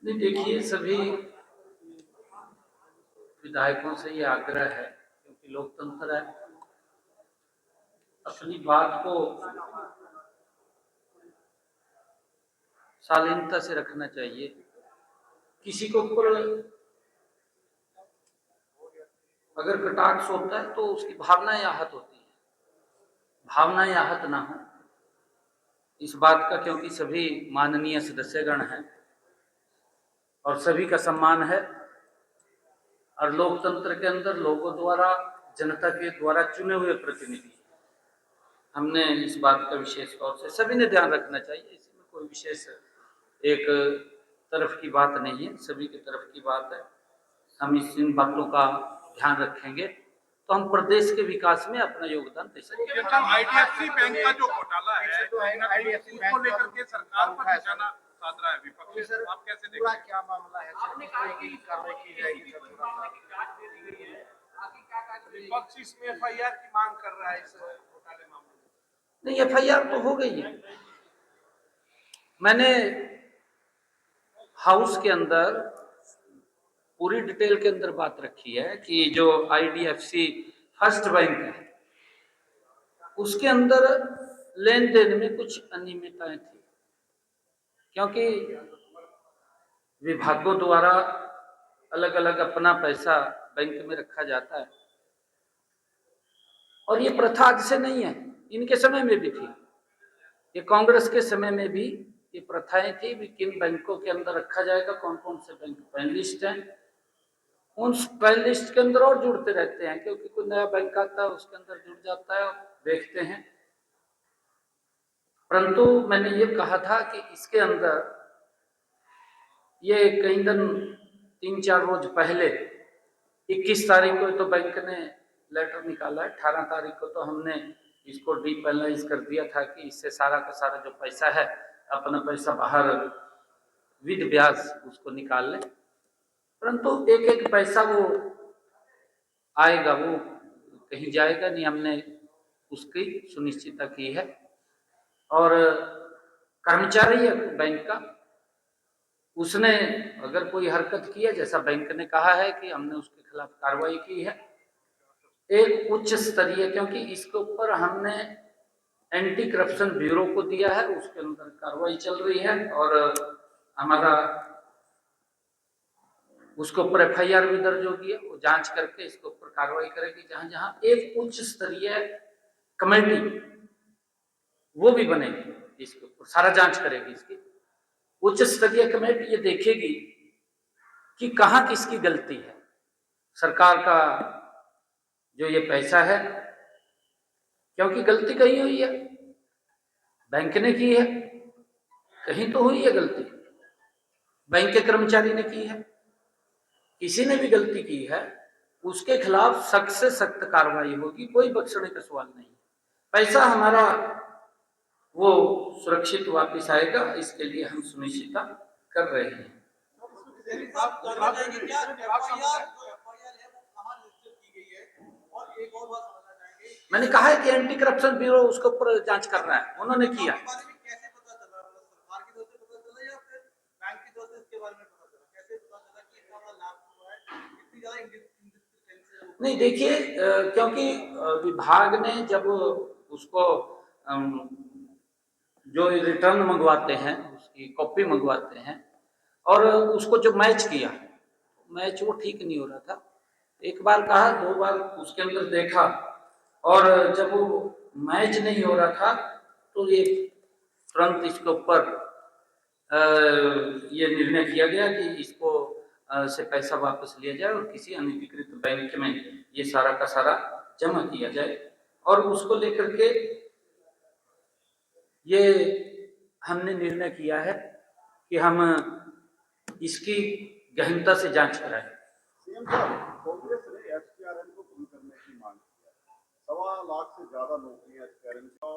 नहीं, देखिए, सभी विधायकों से ये आग्रह है, क्योंकि लोकतंत्र है, अपनी बात को शालीनता से रखना चाहिए। किसी के ऊपर अगर कटाक्ष होता है तो उसकी भावनाएं आहत होती है, भावनाएं आहत ना हो इस बात का, क्योंकि सभी माननीय सदस्यगण हैं और सभी का सम्मान है, और लोकतंत्र के अंदर लोगों द्वारा, जनता के द्वारा चुने हुए प्रतिनिधि, हमने इस बात का विशेष तौर से सभी ने ध्यान रखना चाहिए। इसमें कोई विशेष एक तरफ की बात नहीं है, सभी की तरफ की बात है। हम इन बातों का ध्यान रखेंगे तो हम प्रदेश के विकास में अपना योगदान दे सकेंगे। आईडीएफसी बैंक का जो घोटाला है, उसको लेकर के सरकार पर निशाना साध रहा है विपक्ष, सर आप कैसे देखते हैं? क्या मामला है? आपने कहा कि कार्रवाई की जाएगी, विपक्ष इसमें एफआईआर की मांग कर रहा है इस घोटाले मामले में। नहीं, एफआईआर तो हो गई है। मैंने हाउस के अंदर पूरी डिटेल के अंदर बात रखी है कि जो आईडीएफसी फर्स्ट बैंक है उसके अंदर लेन देन में कुछ अनियमितताएं थी, क्योंकि विभागों द्वारा अलग अलग अपना पैसा बैंक में रखा जाता है, और ये प्रथा आज से नहीं है, इनके समय में भी थी, ये कांग्रेस के समय में भी ये प्रथाएं थी भी किन बैंकों के अंदर रखा जाएगा, कौन कौन से बैंक पैन लिस्ट हैं, उन पैन लिस्ट के अंदर और जुड़ते रहते हैं, क्योंकि कोई नया बैंक आता है उसके अंदर जुड़ जाता है, देखते हैं। परंतु मैंने ये कहा था कि इसके अंदर ये कई दिन 3-4 रोज पहले 21 तारीख को तो बैंक ने लेटर निकाला है, 18 तारीख को तो हमने इसको डीपेनलाइज कर दिया था कि इससे सारा का सारा जो पैसा है, अपना पैसा बाहर विद ब्याज उसको निकाल ले, परंतु एक एक पैसा वो आएगा, वो कहीं जाएगा नहीं, हमने उसकी सुनिश्चितता की है। और कर्मचारी है बैंक का, उसने अगर कोई हरकत की है, जैसा बैंक ने कहा है कि हमने उसके खिलाफ कार्रवाई की है एक उच्च स्तरीय, क्योंकि इसके ऊपर हमने एंटी करप्शन ब्यूरो को दिया है, उसके अंदर कार्रवाई चल रही है, और हमारा उसके ऊपर एफआईआर भी दर्ज होगी है, वो जांच करके इसके ऊपर कार्रवाई करेगी। जहां जहां एक उच्च स्तरीय कमेटी वो भी बनेगी, इसके ऊपर सारा जांच करेगी, इसकी उच्च स्तरीय कमेटी ये देखेगी कि कहां किसकी गलती है। सरकार का जो ये पैसा है, क्योंकि गलती कहीं हुई है, बैंक ने की है, कहीं तो हुई है गलती, बैंक के कर्मचारी ने की है, किसी ने भी गलती की है उसके खिलाफ सख्त से सख्त कार्रवाई होगी, कोई बख्शने का सवाल नहीं। पैसा हमारा वो सुरक्षित वापस आएगा, इसके लिए हम सुनिश्चितता कर रहे हैं। मैंने कहा है कि एंटी करप्शन ब्यूरो उसके ऊपर जांच कर रहा है, उन्होंने किया। नहीं, देखिए, क्योंकि विभाग ने जब उसको जो रिटर्न मंगवाते हैं, उसकी कॉपी मंगवाते हैं, और उसको जो मैच किया, मैच वो ठीक नहीं हो रहा था, एक बार कहा, 2 बार उसके अंदर देखा, और जब वो मैच नहीं हो रहा था तो ये तुरंत इसके ऊपर ये निर्णय किया गया कि इसको से पैसा वापस लिया जाए और किसी अनधिकृत बैंक में ये सारा का सारा जमा किया जाए, और उसको लेकर के ये हमने निर्णय किया है कि हम इसकी गहनता से जांच कराएं। कांग्रेस ने एसपीआरएम को बंद करने की मांग की है। 1.25 लाख से ज्यादा नौकरियां एसपीआरएम का,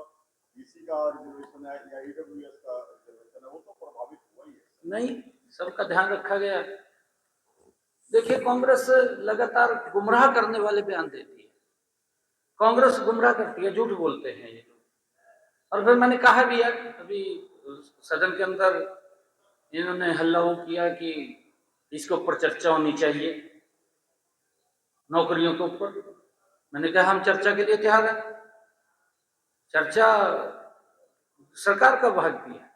बीसी का रिजर्वेशन है या ईडब्ल्यूएस का रिजर्वेशन है, वो तो प्रभावित हुआ ही है। नहीं, सबका ध्यान रखा गया। देखिए, कांग्रेस लगातार गुमराह करने वाले बयान देती है, कांग्रेस गुमराह करती है, झूठ बोलते हैं ये। और फिर मैंने कहा भी है, अभी सदन के अंदर इन्होंने हल्ला वो किया कि इसके ऊपर चर्चा होनी चाहिए, नौकरियों के ऊपर। मैंने कहा हम चर्चा के लिए तैयार हैं, चर्चा सरकार का भाग भी है,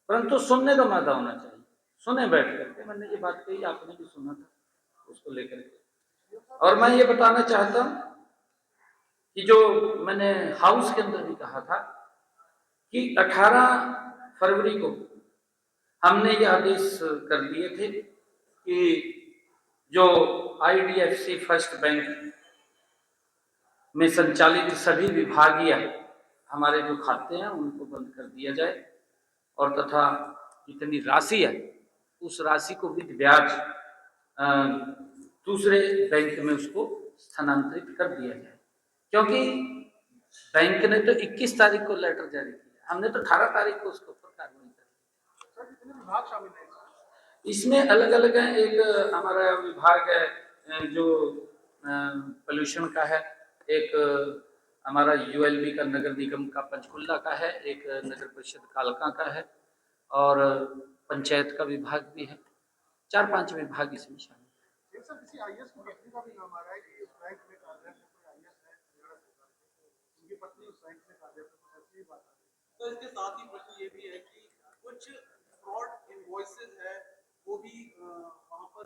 परंतु सुनने का मादा होना चाहिए, सुने बैठ करके। मैंने ये बात कही, आपने भी सुना था उसको लेकर के। और मैं ये बताना चाहता हूं कि जो मैंने हाउस के अंदर भी कहा था कि 18 फरवरी को हमने ये आदेश कर दिए थे कि जो IDFC फर्स्ट बैंक में संचालित सभी विभागीय हमारे जो खाते हैं उनको बंद कर दिया जाए, और तथा जितनी राशि है उस राशि को विद ब्याज दूसरे बैंक में उसको स्थानांतरित कर दिया जाए। क्योंकि बैंक ने तो 21 तारीख को लेटर जारी किया, हमने तो 18 तारीख को उसके ऊपर कार्रवाई कर दी। कितने विभाग शामिल हैं इसमें? अलग अलग है। एक हमारा विभाग है जो पोल्यूशन का है, एक हमारा ULB का नगर निगम का पंचकुला का है, एक नगर परिषद कालका का है, और पंचायत का विभाग भी है। 4-5 विभाग इसमें शामिल है। सर, किसी IAS की पत्नी का भी नाम आ रहा है कि इस बैंक में कार्यरत कोई IAS है, उनकी पत्नी उस बैंक में कार्यरत है, ऐसी बात है। तो इसके साथ ही प्रश्न ये भी है कि कुछ फ्रॉड इनवॉइसेस है वो भी वहां पर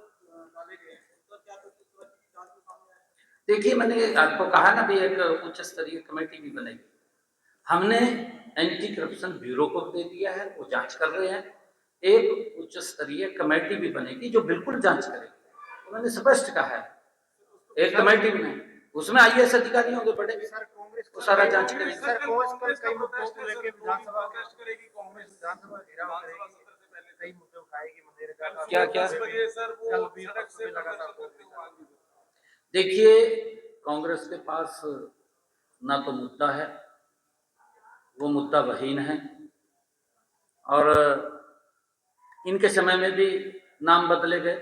डाले गए हैं, तो क्या कुछ इस तरह की जांच में सामने आया? देखिए, मैंने आपको कहा ना भी एक उच्च स्तरीय कमेटी भी बनेगी। हमने एंटी करप्शन ब्यूरो को दे दिया है, वो जांच कर रहे हैं। एक उच्च स्तरीय कमेटी भी बनेगी जो बिल्कुल जांच करेगी। उन्होंने स्पष्ट कहा है एक कमेटी बनाई, उसमें IAS अधिकारी होंगे बड़े, वो सारा जांच करेंगे। सर, कांग्रेस कई मुद्दों को लेकर विधानसभा करेगी, कांग्रेस विधानसभा घेराव करेगी, कई मुद्दे उठाएगी, मनरेगा का क्या सर वो सड़क से लगातार। देखिए, कांग्रेस के पास ना तो मुद्दा है, वो मुद्दा वहीन है, और इनके समय में भी नाम बदले गए।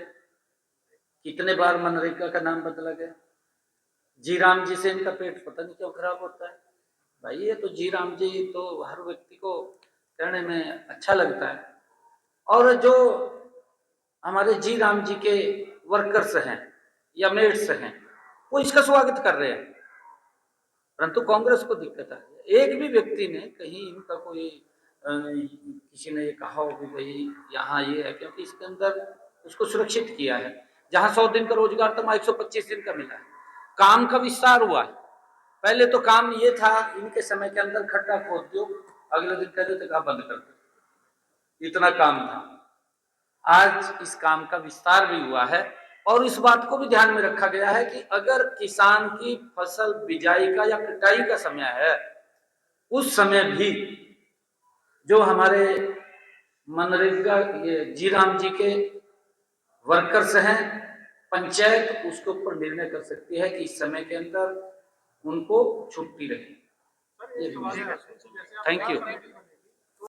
कितने बार मनरेगा का नाम बदला गया। जी राम जी से इनका पेट पता नहीं क्यों खराब होता है। भाई, ये तो जी राम जी तो हर व्यक्ति को कहने में अच्छा लगता है, और जो हमारे जी राम जी के वर्कर्स हैं या मेट्स हैं वो इसका स्वागत कर रहे हैं, परंतु कांग्रेस को दिक्कत आ रही है। एक भी व्यक्ति ने कहीं इनका कोई किसी ने ये कहा हो कि भाई यहाँ ये है, क्योंकि इसके अंदर उसको सुरक्षित किया है। जहां 100 दिन का रोजगार था वहां 125 दिन का मिला है। काम का विस्तार हुआ है। पहले तो काम ये था, इनके समय के अंदर खड्डा खोद दो, अगले दिन कहते थे बंद कर दो, इतना काम था। आज इस काम का विस्तार भी हुआ है, और इस बात को भी ध्यान में रखा गया है कि अगर किसान की फसल बिजाई का या कटाई का समय है, उस समय भी जो हमारे मनरेगा ये जी राम जी के वर्कर्स हैं, पंचायत उसके ऊपर निर्णय कर सकती है कि इस समय के अंदर उनको छुट्टी रहे। Thank you.